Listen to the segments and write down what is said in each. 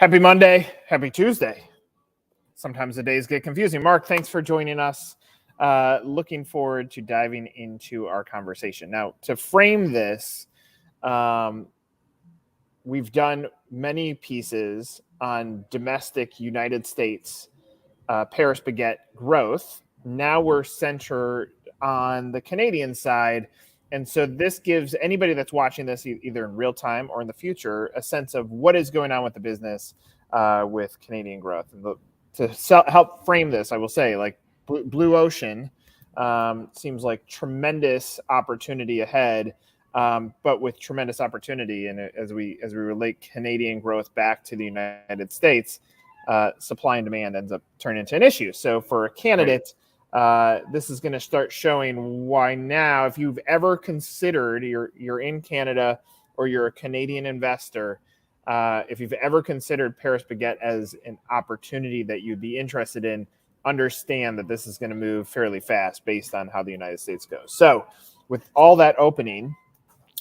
Happy Monday. Happy Tuesday. Sometimes the days get confusing. Mark, thanks for joining us. Looking forward to diving into our conversation. Now, to frame this, we've done many pieces on domestic United States Paris Baguette growth. Now we're centered on the Canadian side. And so this gives anybody that's watching this either in real time or in the future a sense of what is going on with the business with Canadian growth. And help frame this, I will say, like Blue Ocean seems like tremendous opportunity ahead, but with tremendous opportunity. And as we relate Canadian growth back to the United States, supply and demand ends up turning into an issue. So for a candidate, this is going to start showing why now, if you've ever considered you're in Canada or you're a Canadian investor, if you've ever considered Paris Baguette as an opportunity that you'd be interested in, understand that this is going to move fairly fast based on how the United States goes. So with all that opening,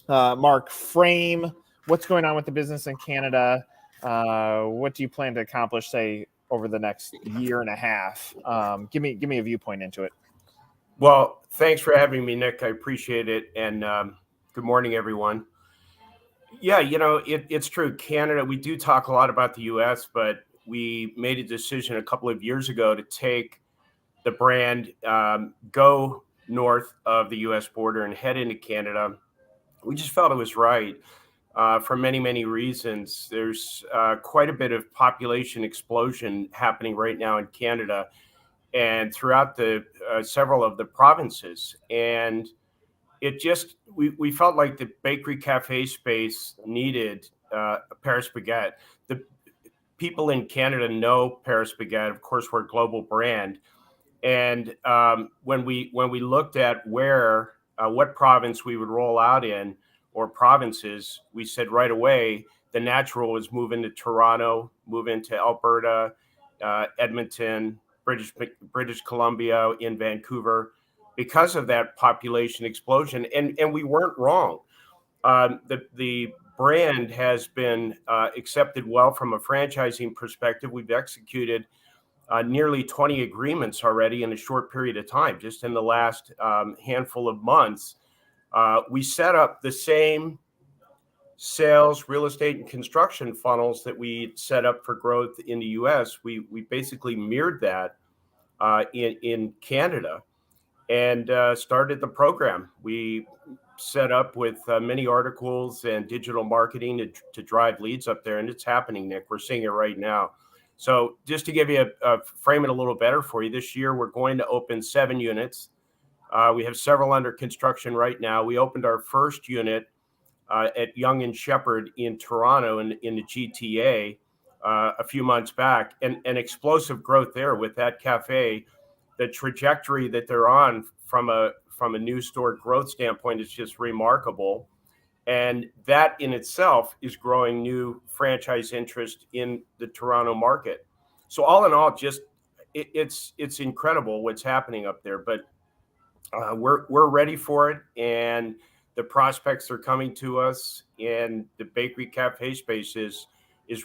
Mark, frame what's going on with the business in Canada. What do you plan to accomplish, say, over the next year and a half? Give me a viewpoint into it. Well, thanks for having me, Nick. I appreciate it. And good morning, everyone. Yeah, it's true. Canada, we do talk a lot about the U.S., but we made a decision a couple of years ago to take the brand, go north of the U.S. border and head into Canada. We just felt it was right. For many, many reasons. There's quite a bit of population explosion happening right now in Canada and throughout the several of the provinces. And it just, we felt like the bakery cafe space needed Paris Baguette. The people in Canada know Paris Baguette. Of course, we're a global brand. And when we looked at what province we would roll out in, or provinces, we said right away, the natural was move into Toronto, move into Alberta, Edmonton, British Columbia, in Vancouver, because of that population explosion. And we weren't wrong. The brand has been accepted well from a franchising perspective. We've executed nearly 20 agreements already in a short period of time, just in the last handful of months. We set up the same sales, real estate, and construction funnels that we set up for growth in the U.S. We basically mirrored that in Canada and started the program. We set up with many articles and digital marketing to drive leads up there, and it's happening, Nick. We're seeing it right now. So just to give you frame it a little better for you, this year we're going to open 7 units. We have several under construction right now. We opened our first unit at Yonge and Sheppard in Toronto in the GTA a few months back, and explosive growth there with that cafe. The trajectory that they're on from a new store growth standpoint is just remarkable, and that in itself is growing new franchise interest in the Toronto market. So all in all, just it's incredible what's happening up there, but we're ready for it, and the prospects are coming to us, and the bakery cafe space is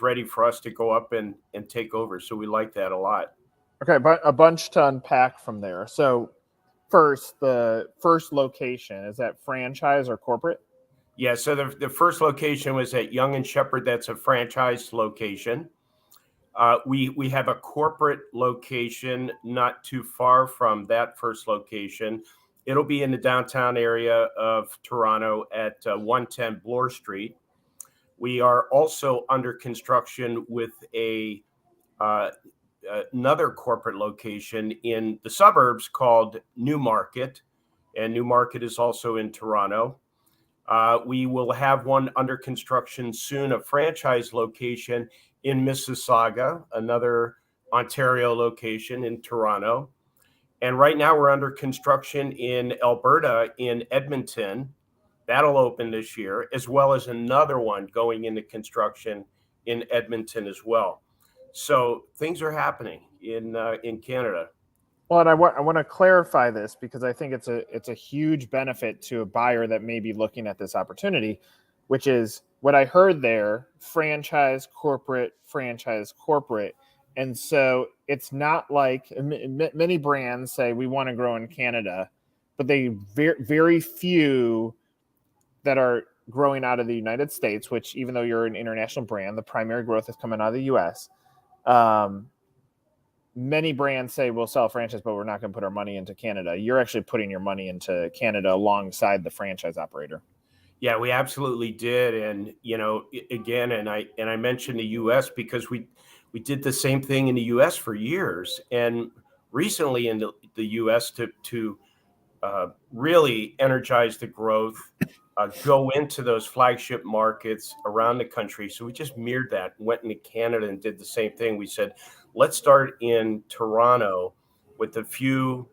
ready for us to go up and take over. So we like that a lot. Okay, but a bunch to unpack from there. So first, the first location, is that franchise or corporate? Yeah, so the first location was at Yonge and Sheppard. That's a franchise location. We have a corporate location not too far from that first location. It'll be in the downtown area of Toronto at 110 Bloor Street. We are also under construction with another corporate location in the suburbs called Newmarket, and Newmarket is also in Toronto. We will have one under construction soon, a franchise location in Mississauga, another Ontario location in Toronto. And right now we're under construction in Alberta, in Edmonton. That'll open this year, as well as another one going into construction in Edmonton as well. So things are happening in Canada. Well, and I want to clarify this because I think it's a huge benefit to a buyer that may be looking at this opportunity. which is what I heard there: franchise, corporate, franchise, corporate. And so it's not like many brands say we want to grow in Canada, but they very few that are growing out of the United States, which even though you're an international brand, the primary growth is coming out of the US. Many brands say we'll sell a franchise, but we're not going to put our money into Canada. You're actually putting your money into Canada alongside the franchise operator. Yeah, we absolutely did. And, again, and I mentioned the US because we did the same thing in the US for years. And recently in the US to really energize the growth, go into those flagship markets around the country. So we just mirrored that, went into Canada and did the same thing. We said, let's start in Toronto with a few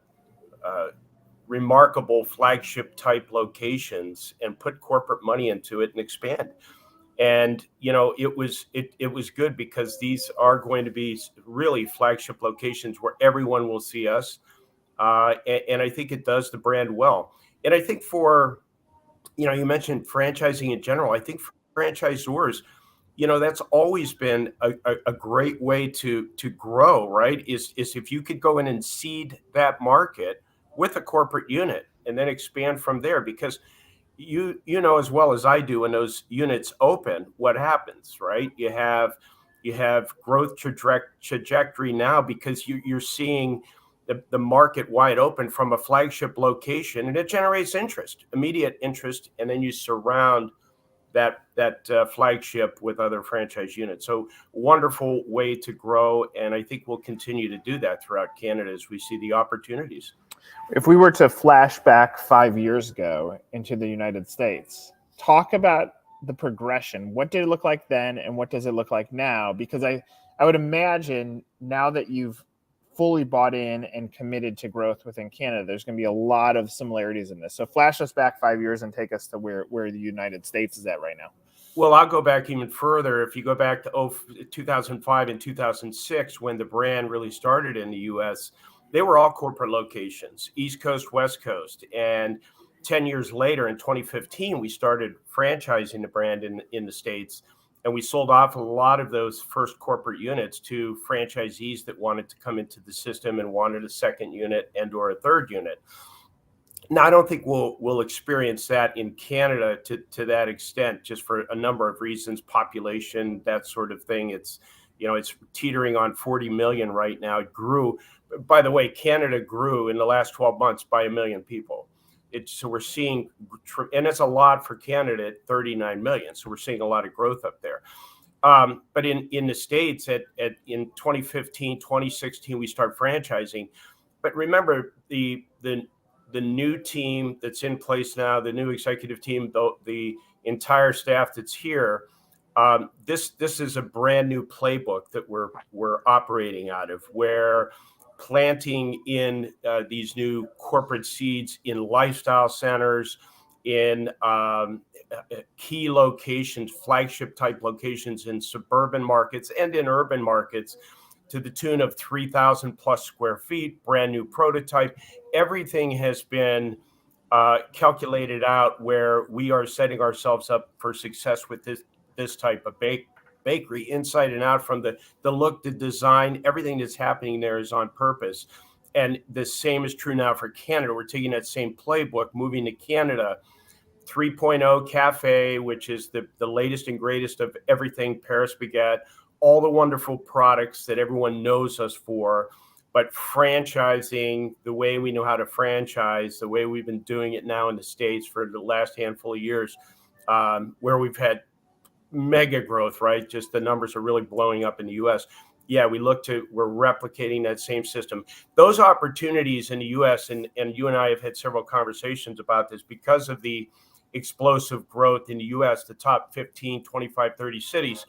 remarkable flagship type locations and put corporate money into it and expand. And it was good because these are going to be really flagship locations where everyone will see us, and I think it does the brand well. And I think for you mentioned franchising in general. I think for franchisors, that's always been a great way to grow, right? Is if you could go in and seed that market with a corporate unit and then expand from there, because you know as well as I do, when those units open, what happens, right? You have growth trajectory now because you're seeing the market wide open from a flagship location, and it generates immediate interest, and then you surround that flagship with other franchise units. So wonderful way to grow, and I think we'll continue to do that throughout Canada as we see the opportunities. If we were to flash back 5 years ago into the United States, talk about the progression. What did it look like then, and what does it look like now? Because I would imagine now that you've fully bought in and committed to growth within Canada, there's going to be a lot of similarities in this. So flash us back 5 years and take us to where the United States is at right now. Well, I'll go back even further. If you go back to 2005 and 2006, when the brand really started in the U.S., they were all corporate locations, East Coast, West Coast. And 10 years later, in 2015, we started franchising the brand in the States. And we sold off a lot of those first corporate units to franchisees that wanted to come into the system and wanted a second unit and or a third unit. Now, I don't think we'll experience that in Canada to that extent, just for a number of reasons, population, that sort of thing. It's teetering on 40 million right now. It grew. By the way, Canada grew in the last 12 months by 1 million people. So we're seeing, and it's a lot for Canada at 39 million. So we're seeing a lot of growth up there. But in the States in 2015, 2016, we start franchising. But remember, the new team that's in place now, the new executive team, the entire staff that's here, this is a brand new playbook that we're operating out of, where planting in these new corporate seeds in lifestyle centers, in key locations, flagship type locations in suburban markets and in urban markets, to the tune of 3,000 plus square feet, brand new prototype. Everything has been calculated out where we are setting ourselves up for success with this type of bakery, inside and out, from the look, the design, everything that's happening there is on purpose. And the same is true now for Canada. We're taking that same playbook, moving to Canada. 3.0 cafe, which is the latest and greatest of everything Paris Baguette, all the wonderful products that everyone knows us for, but franchising the way we know how to franchise, the way we've been doing it now in the States for the last handful of years, where we've had mega growth, right? Just the numbers are really blowing up in the US. Yeah, we're replicating that same system. Those opportunities in the US, and you and I have had several conversations about this, because of the explosive growth in the US, the top 15, 25, 30 cities,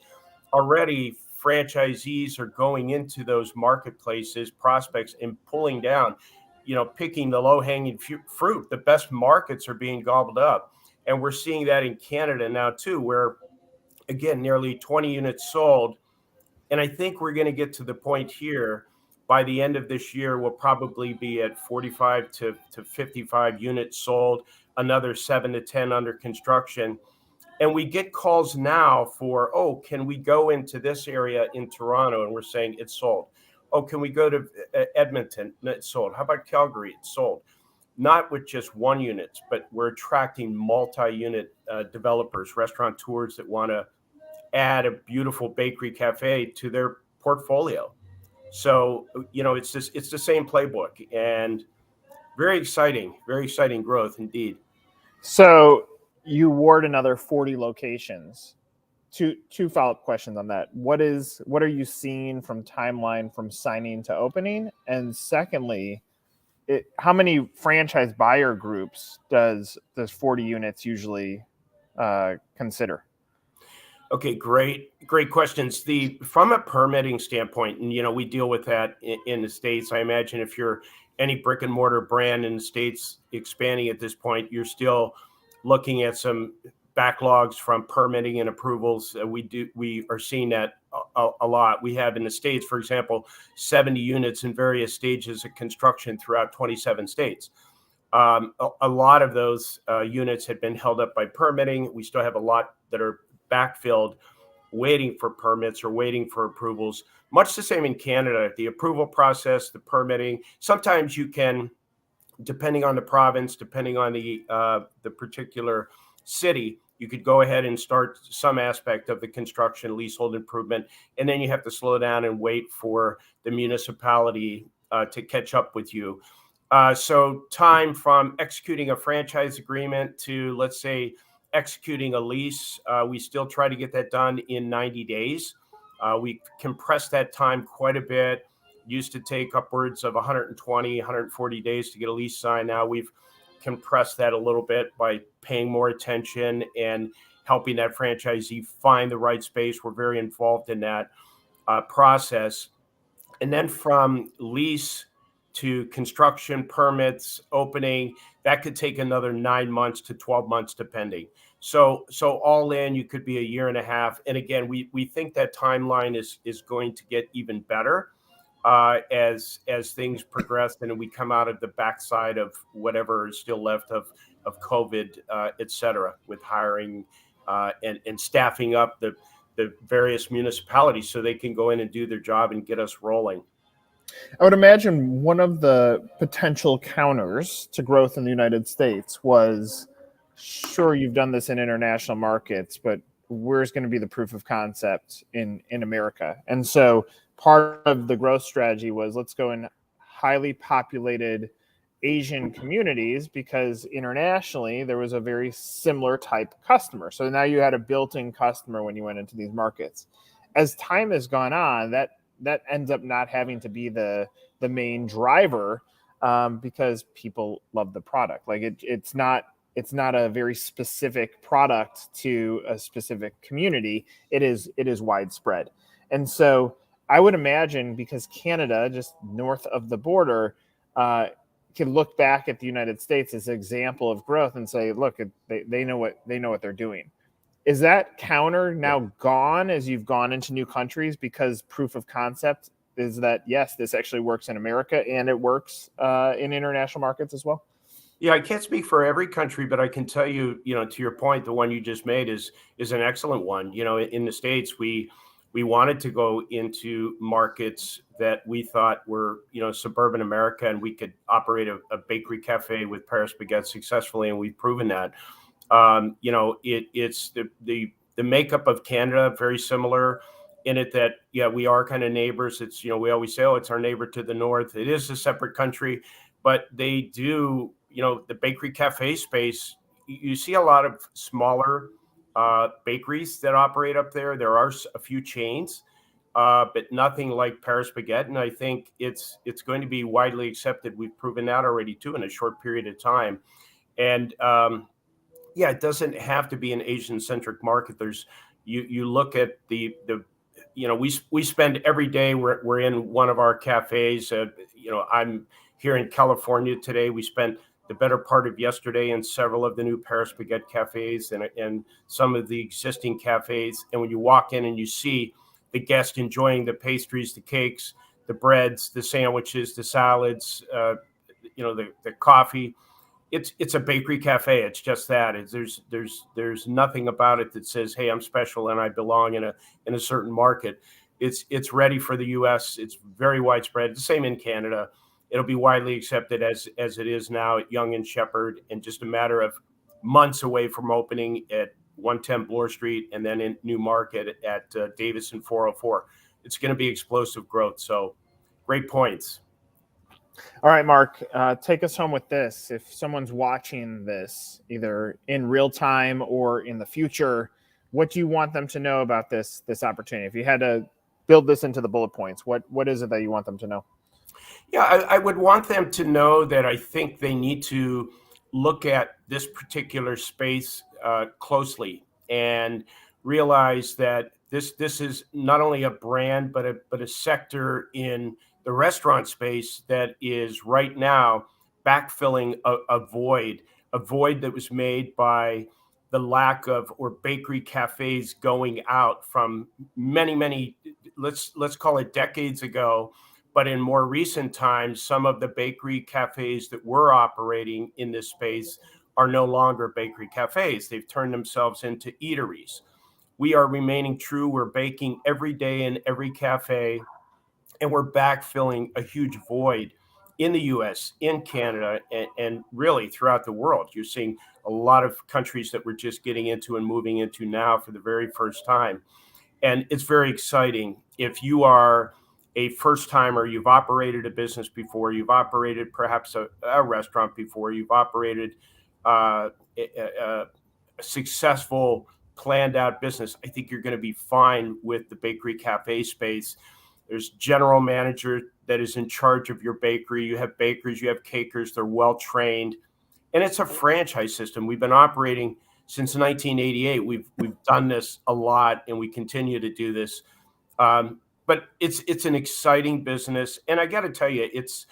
already franchisees are going into those marketplaces, prospects, and pulling down, picking the low-hanging fruit. The best markets are being gobbled up. And we're seeing that in Canada now too, where, again, nearly 20 units sold. And I think we're going to get to the point here by the end of this year, we'll probably be at 45 to 55 units sold, another 7 to 10 under construction. And we get calls now for, oh, can we go into this area in Toronto? And we're saying it's sold. Oh, can we go to Edmonton? It's sold. How about Calgary? It's sold. Not with just one unit, but we're attracting multi-unit developers, restaurateurs that want to add a beautiful bakery cafe to their portfolio. So, it's the same playbook, and very exciting growth indeed. So you ward another 40 locations. Two follow-up questions on that. What are you seeing from timeline from signing to opening? And secondly, how many franchise buyer groups does 40 units usually consider? Okay, great questions. From a permitting standpoint, and we deal with that in the States. I imagine if you're any brick and mortar brand in the States expanding at this point, you're still looking at some backlogs from permitting and approvals. We are seeing that a lot. We have in the States, for example, 70 units in various stages of construction throughout 27 states. A lot of those units had been held up by permitting. We still have a lot that are backfilled, waiting for permits or waiting for approvals. Much the same in Canada, the approval process, the permitting. Sometimes you can, depending on the province, depending on the particular city, you could go ahead and start some aspect of the construction, leasehold improvement, and then you have to slow down and wait for the municipality to catch up with you. So time from executing a franchise agreement to, let's say, executing a lease, we still try to get that done in 90 days. We compressed that time quite a bit. Used to take upwards of 120, 140 days to get a lease signed. Now we've compressed that a little bit by paying more attention and helping that franchisee find the right space. We're very involved in that process. And then from lease to construction, permits, opening, that could take another 9 months to 12 months, depending. So all in, you could be a year and a half. And again, we think that timeline is going to get even better as things progress and we come out of the backside of whatever is still left of COVID, et cetera, with hiring and staffing up the various municipalities so they can go in and do their job and get us rolling. I would imagine one of the potential counters to growth in the United States was, sure, you've done this in international markets, but where's going to be the proof of concept in America? And so part of the growth strategy was, let's go in highly populated Asian communities, because internationally there was a very similar type customer. So now you had a built-in customer when you went into these markets. As time has gone on, that ends up not having to be the main driver because people love the product. Like it's not a very specific product to a specific community. It is widespread. And so I would imagine, because Canada, just north of the border, can look back at the United States as an example of growth and say, look, they know what they're doing. Is that counter now gone as you've gone into new countries, because proof of concept is that, yes, this actually works in America and it works in international markets as well? Yeah, I can't speak for every country, but I can tell you, to your point, the one you just made is an excellent one. In the States, we wanted to go into markets that we thought were, suburban America, and we could operate a bakery cafe with Paris Baguette successfully, and we've proven that. It's the makeup of Canada, very similar in it that, we are kind of neighbors. It's, we always say, oh, it's our neighbor to the north. It is a separate country, but they do, the bakery cafe space, you see a lot of smaller bakeries that operate up there. There are a few chains, but nothing like Paris Baguette. And I think it's going to be widely accepted. We've proven that already too in a short period of time. And it doesn't have to be an Asian-centric market. There's you look at the we spend every day. We're in one of our cafes. I'm here in California today. We spent the better part of yesterday in several of the new Paris Baguette cafes and some of the existing cafes. And when you walk in and you see the guest enjoying the pastries, the cakes, the breads, the sandwiches, the salads, the coffee, it's a bakery cafe. It's just that. There's nothing about it that says, hey, I'm special and I belong in a certain market. It's ready for the U.S. It's very widespread. The same in Canada. It'll be widely accepted as it is now at Yonge and Sheppard, in just a matter of months away from opening at 110 Bloor Street, and then in Newmarket at Davison 404. It's going to be explosive growth. So great points. All right, Mark, take us home with this. If someone's watching this either in real time or in the future, what do you want them to know about this opportunity? If you had to build this into the bullet points, what is it that you want them to know? Yeah, I would want them to know that I think they need to look at this particular space closely and realize that this is not only a brand, but a sector in the restaurant space that is right now backfilling a void that was made by the lack of, or bakery cafes going out from many, let's call it decades ago. But in more recent times, some of the bakery cafes that were operating in this space are no longer bakery cafes. They've turned themselves into eateries. We are remaining true. We're baking every day in every cafe, and we're backfilling a huge void in the US, in Canada, and really throughout the world. You're seeing a lot of countries that we're just getting into and moving into now for the very first time. And it's very exciting. If you are a first timer, you've operated a business before, you've operated perhaps a restaurant before, you've operated a successful, planned out business, I think you're going to be fine with the bakery cafe space. There's general manager that is in charge of your bakery. You have bakers, you have cakers, they're well trained. And it's a franchise system. We've been operating since 1988. We've done this a lot, and we continue to do this. But it's an exciting business. And I got to tell you, it's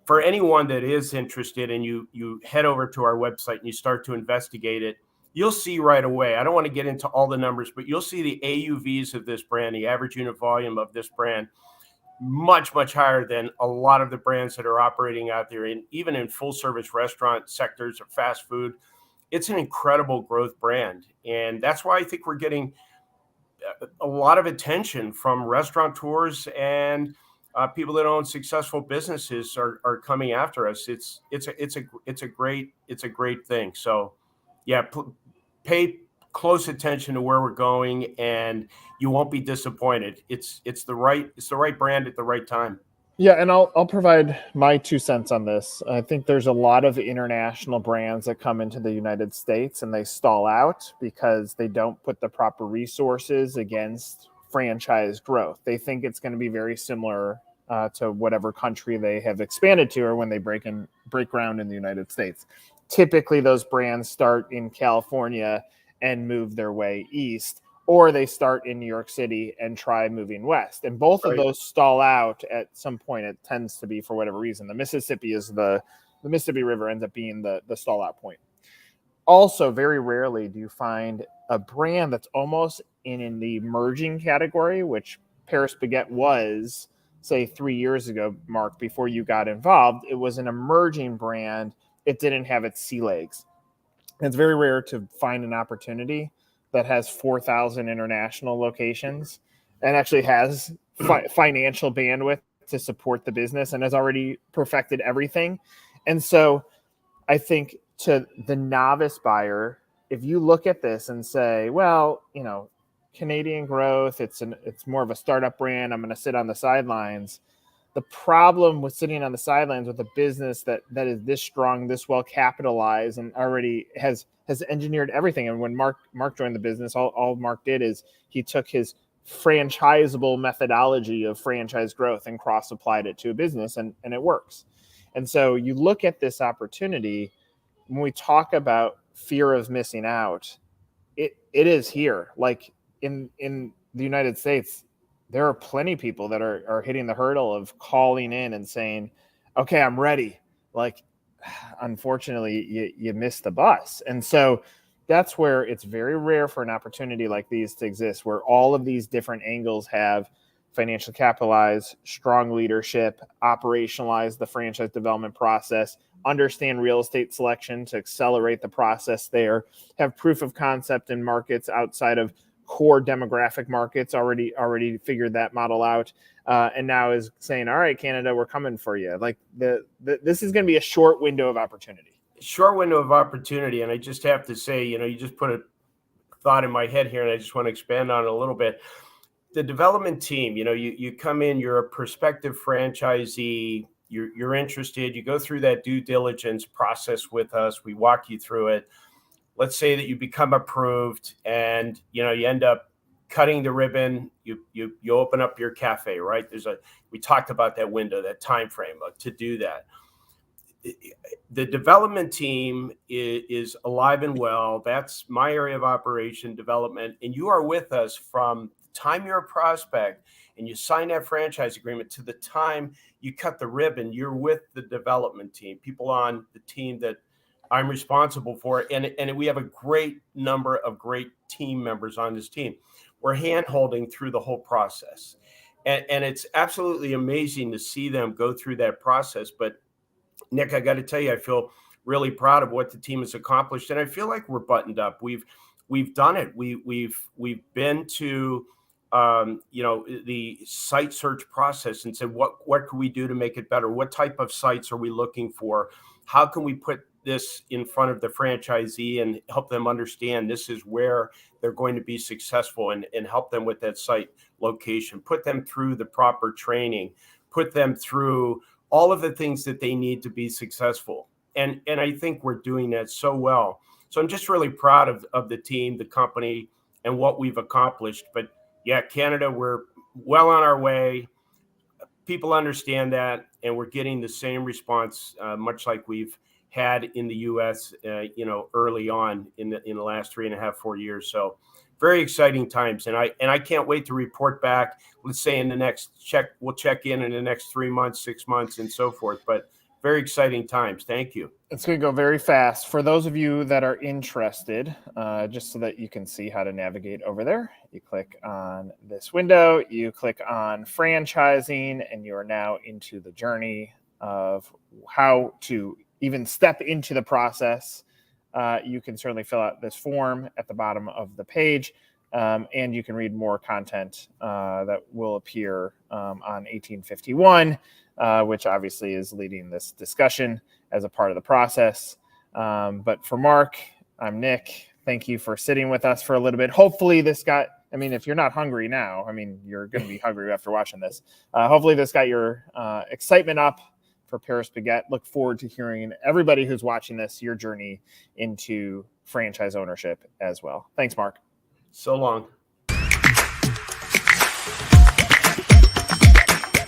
for anyone that is interested, and you head over to our website and you start to investigate it, you'll see right away. I don't want to get into all the numbers, but you'll see the AUVs of this brand, the average unit volume of this brand, much higher than a lot of the brands that are operating out there, and even in full service restaurant sectors or fast food. It's an incredible growth brand. And that's why I think we're getting a lot of attention from restaurateurs, and people that own successful businesses are coming after us. It's a great thing. So yeah, pay close attention to where we're going, and you won't be disappointed. It's the right brand at the right time. Yeah, and I'll provide my 2 cents on this. I think there's a lot of international brands that come into the United States and they stall out because they don't put the proper resources against franchise growth. They think it's going to be very similar to whatever country they have expanded to, or when they break ground in the United States. Typically, those brands start in California and move their way east, or they start in New York City and try moving west. And both of those stall out at some point. It tends to be, for whatever reason, the Mississippi River ends up being the stall out point. Also, very rarely do you find a brand that's almost in the emerging category, which Paris Baguette was, say, 3 years ago, Mark, before you got involved. It was an emerging brand. It didn't have its sea legs. And it's very rare to find an opportunity that has 4,000 international locations and actually has financial bandwidth to support the business and has already perfected everything. And so I think to the novice buyer, if you look at this and say, well, Canadian growth, it's more of a startup brand, I'm going to sit on the sidelines. The problem with sitting on the sidelines with a business that is this strong, this well capitalized, and already has engineered everything. And when Mark joined the business, all Mark did is he took his franchisable methodology of franchise growth and cross applied it to a business, and it works. And so you look at this opportunity. When we talk about fear of missing out, it is here. Like in the United States, there are plenty of people that are hitting the hurdle of calling in and saying, okay, I'm ready. Like, unfortunately, you missed the bus. And so that's where it's very rare for an opportunity like these to exist, where all of these different angles have financial capitalized, strong leadership, operationalize the franchise development process, understand real estate selection to accelerate the process there, have proof of concept in markets outside of core demographic markets, already figured that model out, and now is saying, all right, Canada, we're coming for you. Like this is going to be a short window of opportunity. Short window of opportunity. And I just have to say, you just put a thought in my head here, and I just want to expand on it a little bit. The development team, you come in, you're a prospective franchisee, you're interested, you go through that due diligence process with us, we walk you through it. Let's say that you become approved, and you end up cutting the ribbon, you open up your cafe, right? We talked about that window, that time frame to do that. The development team is alive and well. That's my area of operation, development, and you are with us from the time you're a prospect and you sign that franchise agreement to the time you cut the ribbon. You're with the development team, people on the team that I'm responsible for, and we have a great number of great team members on this team. We're hand-holding through the whole process, and it's absolutely amazing to see them go through that process. But Nick, I got to tell you, I feel really proud of what the team has accomplished, and I feel like we're buttoned up. We've done it. We've been to the site search process and said, what can we do to make it better? What type of sites are we looking for? How can we put this in front of the franchisee and help them understand this is where they're going to be successful, and help them with that site location, put them through the proper training, put them through all of the things that they need to be successful. And I think we're doing that so well. So I'm just really proud of the team, the company, and what we've accomplished. But yeah, Canada, we're well on our way. People understand that, and we're getting the same response, much like we've had in the U.S., early on in the last 3.5, 4 years. So very exciting times. And I can't wait to report back. Let's say we'll check in the next 3 months, 6 months, and so forth. But very exciting times. Thank you. It's going to go very fast. For those of you that are interested, just so that you can see how to navigate over there, you click on this window, you click on franchising, and you are now into the journey of how to even step into the process. You can certainly fill out this form at the bottom of the page, and you can read more content that will appear on 1851, which obviously is leading this discussion as a part of the process. But for Mark, I'm Nick. Thank you for sitting with us for a little bit. Hopefully this got, if you're not hungry now, you're going to be hungry after watching this. Hopefully this got your excitement up for Paris Baguette. Look forward to hearing everybody who's watching this, your journey into franchise ownership as well. Thanks, Mark. So long.